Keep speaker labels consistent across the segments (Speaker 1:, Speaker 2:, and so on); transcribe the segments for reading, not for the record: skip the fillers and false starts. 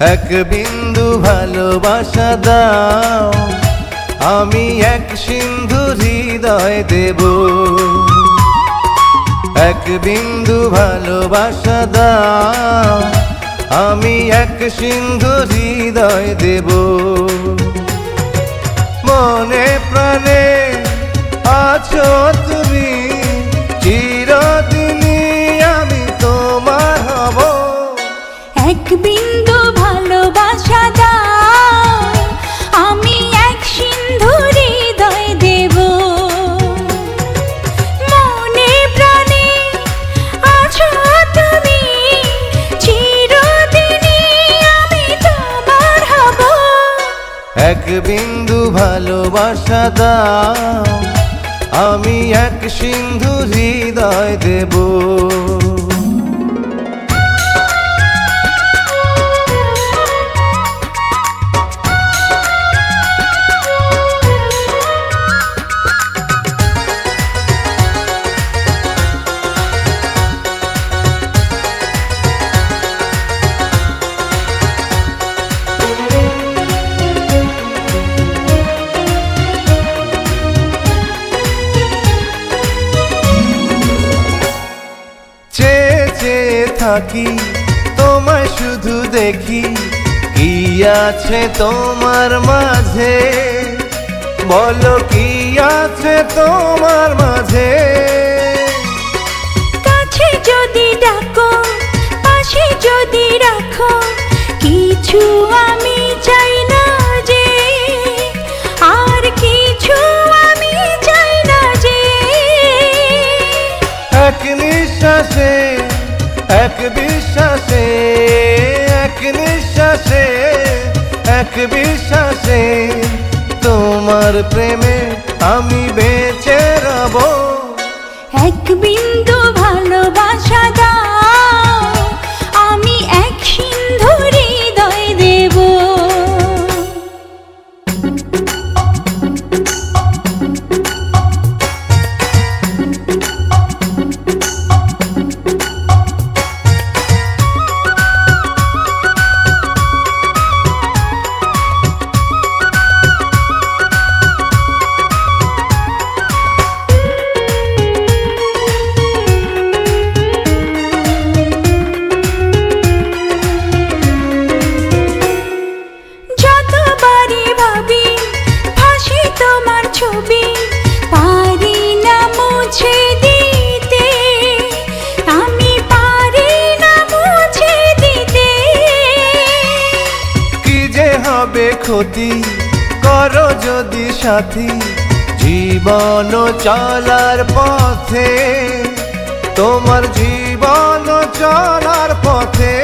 Speaker 1: এক বিন্দু ভালোবাসা দাও, আমি এক সিন্ধু হৃদয় দেব। এক বিন্দু ভালোবাসা দাও, আমি এক সিন্ধু হৃদয় দেব। মনে প্রাণে আছো তুমি, চিরদিনই আমি তোমার হব।
Speaker 2: এক বিন্দু ভালোবাসা দাও, আমি এক সিন্ধু হৃদয় দেব। মনে প্রাণে আছো তুমি, চিরদিনই আমি তোমার হব।
Speaker 1: এক বিন্দু ভালোবাসা দাও, আমি এক সিন্ধু হৃদয় দেব। থাকি তোমায় শুধু দেখি, কি আছে তোমার মাঝে, বলো কি আছে তোমার মাঝে।
Speaker 2: কাছে যদি ডাকো, পাশে যদি রাখো, কিছু আমি চাই না যে, আর কিছু আমি চাই না যে।
Speaker 1: এক নিঃশ্বাসে, এক বিশ্বাসে, এক নিঃশ্বাসে, এক বিশ্বাসে, তোমার প্রেমে আমি বেঁচে রব।
Speaker 2: এক বিন্দু ভালোবাসা দাও, আমি এক সিন্ধু হৃদয় দেব। ছবি পারি না মুছে দিতে, আমি পারি না মুছে দিতে।
Speaker 1: কি যে হবে ক্ষতি করো যদি সাথী, জীবন চলার পথে, তোমার জীবন চলার পথে।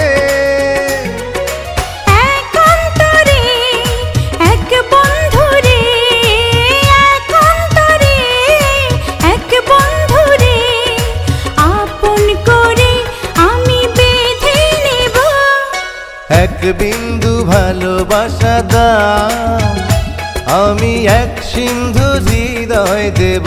Speaker 1: এক বিন্দু ভালোবাসা দাও, আমি এক সিন্ধু হৃদয় দেব।